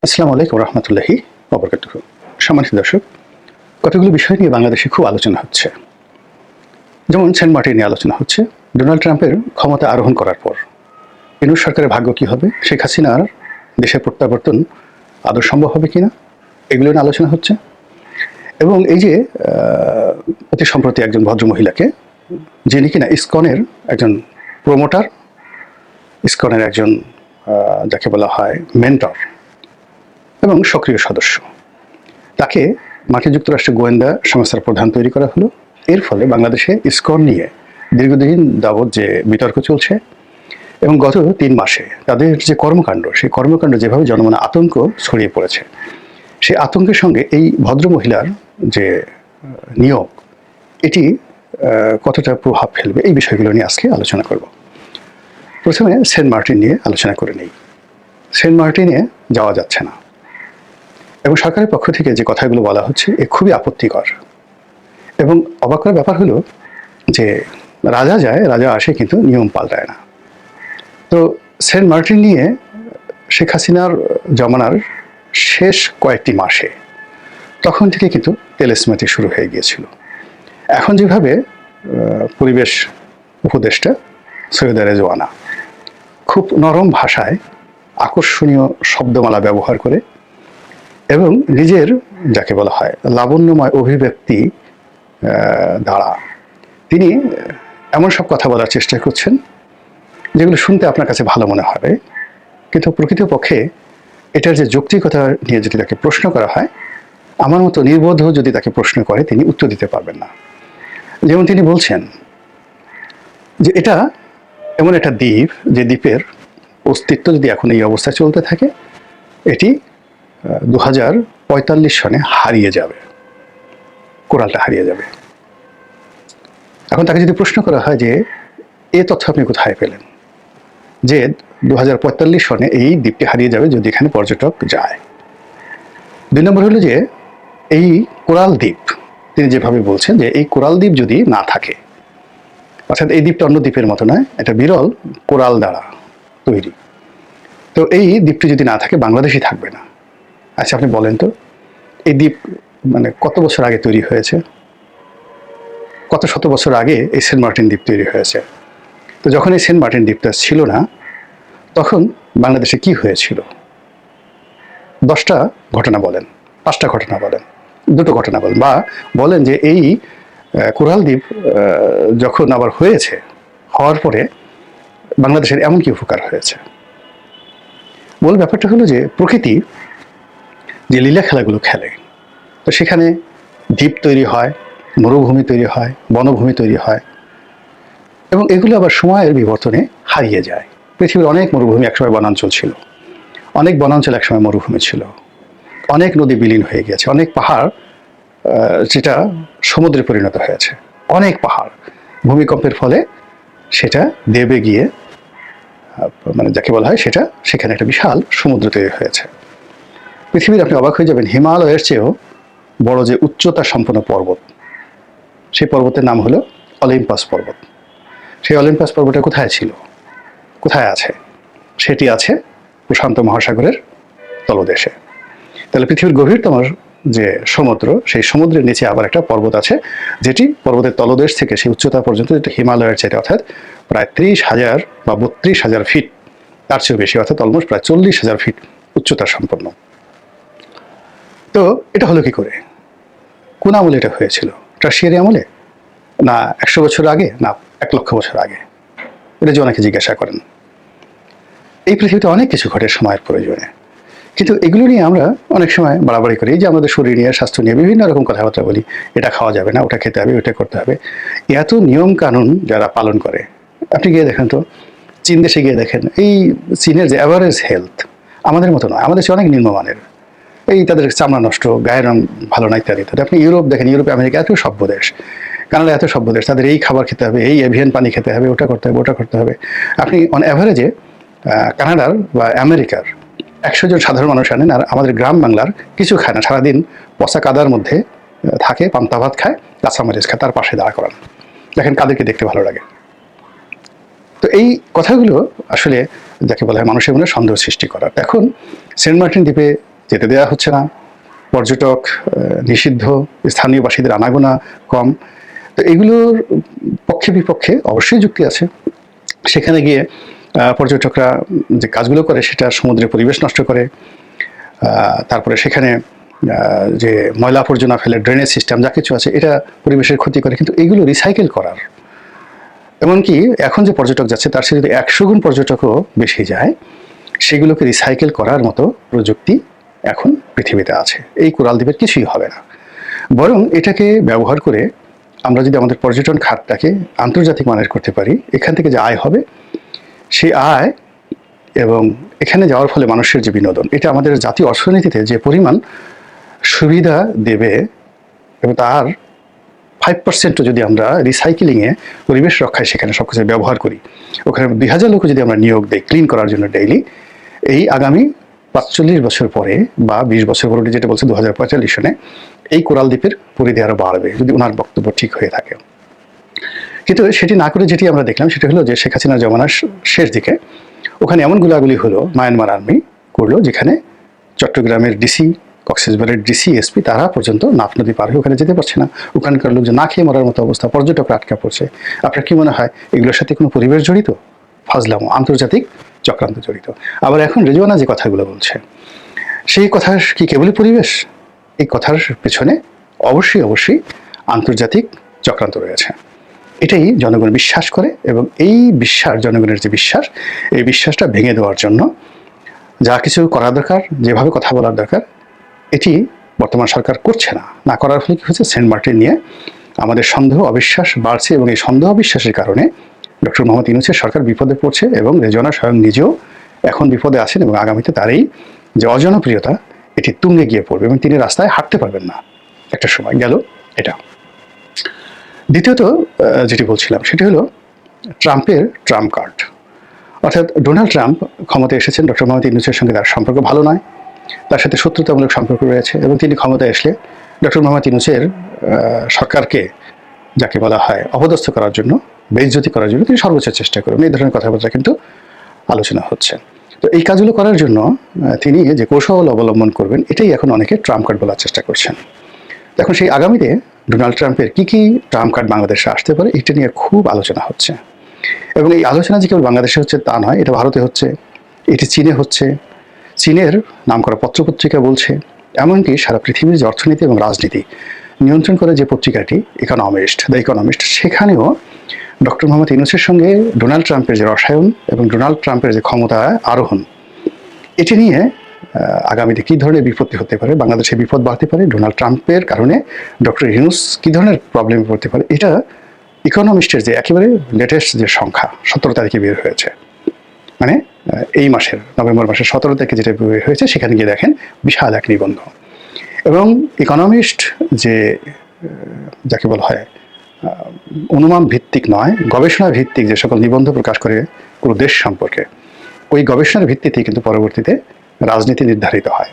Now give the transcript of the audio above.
আসসালামু আলাইকুম রহমতুল্লাহি ওয়া সম্মানিত দর্শক, কতগুলো বিষয় নিয়ে বাংলাদেশে খুব আলোচনা হচ্ছে। যেমন সেন্ট মার্টিন নিয়ে আলোচনা হচ্ছে। ডোনাল্ড ট্রাম্পের ক্ষমতা আরোহণ করার পর ইউনূস সরকারের ভাগ্য কী হবে, শেখ হাসিনার দেশে প্রত্যাবর্তন আদৌ সম্ভব হবে কিনা, এগুলো নিয়ে আলোচনা হচ্ছে। এবং এই যে অতি সম্প্রতি একজন ভদ্রমহিলাকে, যিনি কিনা ইসকনের একজন প্রমোটার, ইসকনের একজন যাকে বলা হয় মেন্টর এবং সক্রিয় সদস্য, তাকে মার্কিন যুক্তরাষ্ট্রের গোয়েন্দা সংস্থার প্রধান তৈরি করা হলো। এর ফলে বাংলাদেশে ইসকন নিয়ে দীর্ঘদিন যাবৎ যে বিতর্ক চলছে এবং গত 3 মাসে তাদের যে কর্মকাণ্ড, সেই কর্মকাণ্ড যেভাবে জনমনে আতঙ্ক ছড়িয়ে পড়েছে, সেই আতঙ্কের সঙ্গে এই ভদ্রমহিলার যে নিয়োগ, এটি কতটা প্রভাব ফেলবে, এই বিষয়গুলো নিয়ে আজকে আলোচনা করব। প্রথমে সেন্ট মার্টিন নিয়ে আলোচনা করে নেই। সেন্ট মার্টিনে যাওয়া যাচ্ছে না এবং সরকারের পক্ষ থেকে যে কথাগুলো বলা হচ্ছে এ খুবই আপত্তিকর। এবং অবাক করার ব্যাপার হলো যে রাজা যায়, রাজা আসে, কিন্তু নিয়ম পাল্টায় না। তো সেন্ট মার্টিন নিয়ে শেখ হাসিনার জমানার শেষ কয়েকটি মাসে তখন থেকে কিন্তু তেলেস্মাতি শুরু হয়ে গিয়েছিল। এখন যেভাবে পরিবেশ উপদেষ্টা সৈয়দা রেজওয়ানা খুব নরম ভাষায় আকর্ষণীয় শব্দমালা ব্যবহার করে এবং নিজের যাকে বলা হয় লাবণ্যময় অভিব্যক্তি দ্বারা তিনি এমন সব কথা বলার চেষ্টা করছেন যেগুলো শুনতে আপনার কাছে ভালো মনে হবে, কিন্তু প্রকৃতপক্ষে এটার যে যৌক্তিকতা নিয়ে যদি তাকে প্রশ্ন করা হয়, আমার মতো নির্বোধ যদি তাকে প্রশ্ন করে, তিনি উত্তর দিতে পারবেন না। যেমন তিনি বলছেন যে এটা এমন একটা দ্বীপ, যে দ্বীপের অস্তিত্ব যদি এখন এই অবস্থায় চলতে থাকে, এটি 2045 সনে হারিয়ে যাবে, কোরালটা হারিয়ে যাবে। এখন তাকে যদি প্রশ্ন করা হয় যে এ তথ্য আপনি কোথায় পেলেন যে 2045 সনে এই দ্বীপটি হারিয়ে যাবে যদি এখানে পর্যটক যায়? 2 নম্বর হলো যে এই কোরাল দ্বীপ, তিনি যেভাবে বলছেন যে এই কোরাল দ্বীপ যদি না থাকে, অর্থাৎ এই দ্বীপটা অন্য দ্বীপের মতো নয়, এটা বিরল কোরাল দ্বারা তৈরি, তো এই দ্বীপটি যদি না থাকে, বাংলাদেশই থাকবে না। আচ্ছা, আপনি বলেন তো এই দ্বীপ মানে কত বছর আগে তৈরি হয়েছে? কত শত বছর আগে এই সেন্ট মার্টিন দ্বীপ তৈরি হয়েছে? তো যখন এই সেন্ট মার্টিন দ্বীপটা ছিল না, তখন বাংলাদেশে কি হয়েছিল? 10টা ঘটনা বলেন, 5টা ঘটনা বলেন, 2টো ঘটনা বলেন, বা বলেন যে এই কোরাল দ্বীপ যখন আবার হয়েছে, হওয়ার পরে বাংলাদেশের এমন কি উপকার হয়েছে? মূল ব্যাপারটা হলো যে প্রকৃতি যে লীলা খেলাগুলো খেলে, তো সেখানে দ্বীপ তৈরি হয়, মরুভূমি তৈরি হয়, বনভূমি তৈরি হয়, এবং এগুলো আবার সময়ের বিবর্তনে হারিয়ে যায়। পৃথিবীর অনেক মরুভূমি একসময় বনাঞ্চল ছিল, অনেক বনাঞ্চল একসময় মরুভূমি ছিল, অনেক নদী বিলীন হয়ে গেছে, অনেক পাহাড় যেটা সমুদ্রে পরিণত হয়েছে, অনেক পাহাড় ভূমিকম্পের ফলে সেটা দেবে গিয়ে মানে যাকে বলা হয় সেটা, সেখানে একটা বিশাল সমুদ্র তৈরি হয়েছে। পৃথিবীর আপনি অবাক হয়ে যাবেন, হিমালয়ের চেয়েও বড় যে উচ্চতা সম্পন্ন পর্বত, সেই পর্বতের নাম হলো অলিম্পাস পর্বত। সেই অলিম্পাস পর্বতটা কোথায় ছিল, কোথায় আছে? সেটি আছে প্রশান্ত মহাসাগরের তলদেশে। তাহলে পৃথিবীর গভীরতম যে সমুদ্র, সেই সমুদ্রের নিচে আবার একটা পর্বত আছে, যেটি পর্বতের তলদেশ থেকে সেই উচ্চতা পর্যন্ত, যেটা হিমালয়ের চেয়ে অর্থাৎ প্রায় 30,000 বা 32,000 ফিট, তার চেয়েও বেশি, অর্থাৎ অলমোস্ট প্রায় 40,000 ফিট উচ্চতা সম্পন্ন। তো এটা হলো কি করে? কোন আমলে এটা হয়েছিল? টারশিয়ারি আমলে, না 100 বছর আগে, না 1 লক্ষ বছর আগে? এটা যে অনেকে জিজ্ঞাসা করেন। এই পৃথিবীতে অনেক কিছু ঘটে সময়ের প্রয়োজনে, কিন্তু এগুলো নিয়ে আমরা অনেক সময় বাড়াবাড়ি করি, যে আমাদের শরীর নিয়ে, স্বাস্থ্য নিয়ে বিভিন্ন রকম কথাবার্তা বলি, এটা খাওয়া যাবে না, ওটা খেতে হবে, ওটা করতে হবে। এত নিয়ম কানুন যারা পালন করে, আপনি গিয়ে দেখেন তো, চীন দেশে গিয়ে দেখেন, এই চীনের যে অ্যাভারেজ হেলথ আমাদের মতো নয়, আমাদের চেয়ে অনেক নিম্নমানের। এই তাদের চামড়া নষ্ট, গায়ের রং ভালো না, ইত্যাদি ইত্যাদি। আপনি ইউরোপ দেখেন, ইউরোপে আমেরিকা এত সভ্য দেশ, কানাডা এত সভ্য দেশ, তাদের এই খাবার খেতে হবে, এই এভিয়ান পানি খেতে হবে, ওটা করতে হবে, ওটা করতে হবে। আপনি অন অ্যাভারেজে কানাডার বা আমেরিকার 100 জন সাধারণ মানুষ আনেন, আর আমাদের গ্রাম বাংলার কিছু খায় না, সারাদিন পচা কাদার মধ্যে থাকে, পান্তা ভাত খায়, কাঁচামরিচ খায়, তার পাশে দাঁড়া করান। দেখেন কাদেরকে দেখতে ভালো লাগে। তো এই কথাগুলো আসলে যাকে বলা হয় মানুষের মনে সন্দেহ সৃষ্টি করার। এখন সেন্ট মার্টিন দ্বীপে যেতে দেওয়া হচ্ছে না, পর্যটক নিষিদ্ধ, স্থানীয় বাসীদের আনাগোনা কম। তো এগুলোর পক্ষে বিপক্ষে অবশ্যই যুক্তি আছে। সেখানে গিয়ে পর্যটকরা যে কাজগুলো করে সেটা সমুদ্রের পরিবেশ নষ্ট করে, তারপরে সেখানে যে ময়লা আবর্জনা ফেলে, ড্রেনেজ সিস্টেম যা কিছু আছে এটা পরিবেশের ক্ষতি করে। কিন্তু এগুলো রিসাইকেল করার, এমনকি এখন যে পর্যটক যাচ্ছে তার সাথে যদি 100 গুণ পর্যটকও বেশি যায়, সেগুলোকে রিসাইকেল করার মতো প্রযুক্তি এখন পৃথিবীতে আছে। এই কোরাল দ্বীপের কিছুই হবে না, বরং এটাকে ব্যবহার করে আমরা যদি আমাদের পর্যটন খাতটাকে আন্তর্জাতিক মানের করতে পারি, এখান থেকে যে আয় হবে সেই আয় এবং এখানে যাওয়ার ফলে মানুষের যে বিনোদন, এটা আমাদের জাতীয় অর্থনীতিতে যে পরিমাণ সুবিধা দেবে, এবং তার 5% যদি আমরা রিসাইকেলিংয়ে, পরিবেশ রক্ষায় সেখানে সব কিছু ব্যবহার করি, ওখানে 2000 লোক যদি আমরা নিয়োগ দিই ক্লিন করার জন্য ডেইলি, এই আগামী 45 বছর পরে বা 20 বছর পরে, যেটা বলছে 2045 সনে, এই কোরাল দ্বীপের পরিধি আরও বাড়বে যদি ওনার বক্তব্য ঠিক হয়ে থাকে। কিন্তু সেটি না করে যেটি আমরা দেখলাম সেটা হলো যে শেখ হাসিনার জমানার শেষ দিকে ওখানে এমন গোলাগুলি হলো, মায়ানমার আর্মি করলো, যেখানে চট্টগ্রামের ডিসি, কক্সবাজারের ডিসি, এসপি তারা পর্যন্ত নাফ নদী পার হয়ে ওখানে যেতে পারছে না। ওখানকার লোকজন না খেয়ে মরার মতো অবস্থা, পর্যটকরা আটকা পড়ছে। আপনার কি মনে হয় এগুলোর সাথে কোনো পরিবেশ জড়িত? ফাজলামো, আন্তর্জাতিক চক্রান্ত জড়িত। আবার এখন রেজওয়ানা যে কথাগুলো বলছে, সেই কথা কি কেবলই পরিবেশ? এই কথার পেছনে অবশ্যই অবশ্যই আন্তর্জাতিক চক্রান্ত রয়েছে। এটাই জনগণ বিশ্বাস করে, এবং এই বিশ্বাস, জনগণের যে বিশ্বাস, এই বিশ্বাসটা ভেঙে দেওয়ার জন্য যা কিছু করা দরকার, যেভাবে কথা বলার দরকার, এটি বর্তমান সরকার করছে না। না করার ফলে কী হচ্ছে, সেন্ট মার্টিন নিয়ে আমাদের সন্দেহ অবিশ্বাস বাড়ছে, এবং এই সন্দেহ অবিশ্বাসের কারণে ডক্টর মোহাম্মদ ইউনূসের সরকার বিপদে পড়ছে, এবং রেজওয়ানা স্বয়ং নিজেও এখন বিপদে আছেন, এবং আগামীতে তার এই যে অজনপ্রিয়তা এটি তুঙ্গে গিয়ে পড়বে, এবং তিনি রাস্তায় হাঁটতে পারবেন না একটা সময়। গেল এটা। দ্বিতীয়ত যেটি বলছিলাম সেটি হলো ট্রাম্পের ট্রাম্প কার্ড। অর্থাৎ ডোনাল্ড ট্রাম্প ক্ষমতায় এসেছেন, ডক্টর মোহাম্মদ ইউনূসের সঙ্গে তার সম্পর্ক ভালো নয়, তার সাথে শত্রুতামূলক সম্পর্ক রয়েছে, এবং তিনি ক্ষমতায় আসলে ডক্টর মোহাম্মদ ইউনূসের সরকারকে, যাকে বলা হয় অপদস্থ করার জন্য, বেইজ্জতি করার জন্য তিনি সর্বোচ্চ চেষ্টা করবেন। এই ধরনের কথাবার্তা কিন্তু আলোচনা হচ্ছে। তো এই কাজগুলো করার জন্য তিনি যে কৌশল অবলম্বন করবেন, এটাই এখন অনেকে ট্রাম্প কার্ড বলার চেষ্টা করছেন। এখন সেই আগামীতে ডোনাল্ড ট্রাম্পের কী কী ট্রাম্প কার্ড বাংলাদেশে আসতে পারে, এটা নিয়ে খুব আলোচনা হচ্ছে। এবং এই আলোচনা যে কেবল বাংলাদেশে হচ্ছে তা নয়, এটা ভারতে হচ্ছে, এটি চীনে হচ্ছে। চীনের নাম করা পত্রপত্রিকা বলছে, এমনকি সারা পৃথিবীর যে অর্থনীতি এবং রাজনীতি নিয়ন্ত্রণ করে যে পত্রিকাটি ইকোনমিস্ট, দ্য ইকোনমিস্ট, সেখানেও ডক্টর মোহাম্মদ ইউনূসের সঙ্গে ডোনাল্ড ট্রাম্পের যে রসায়ন এবং ডোনাল্ড ট্রাম্পের যে ক্ষমতা আরোহণ, এটি নিয়ে আগামীতে কী ধরনের বিপত্তি হতে পারে, বাংলাদেশে বিপদ বাড়তে পারে, ডোনাল্ড ট্রাম্পের কারণে ডক্টর ইউনূস কী ধরনের প্রবলেমে পড়তে পারে, এটা ইকোনমিস্টের যে একেবারে লেটেস্ট যে সংখ্যা 17 তারিখে বের হয়েছে, মানে এই মাসের নভেম্বর মাসের 17 তারিখে যেটা বের হয়েছে, সেখানে গিয়ে দেখেন বিশাল এক নিবন্ধ। এবং ইকোনমিস্ট যে, যাকে বলা হয় অনুমান ভিত্তিক নয়, গবেষণা ভিত্তিক যে সকল নিবন্ধ প্রকাশ করে কোনো দেশ সম্পর্কে, ওই গবেষণার ভিত্তিতেই কিন্তু পরবর্তীতে রাজনীতি নির্ধারিত হয়।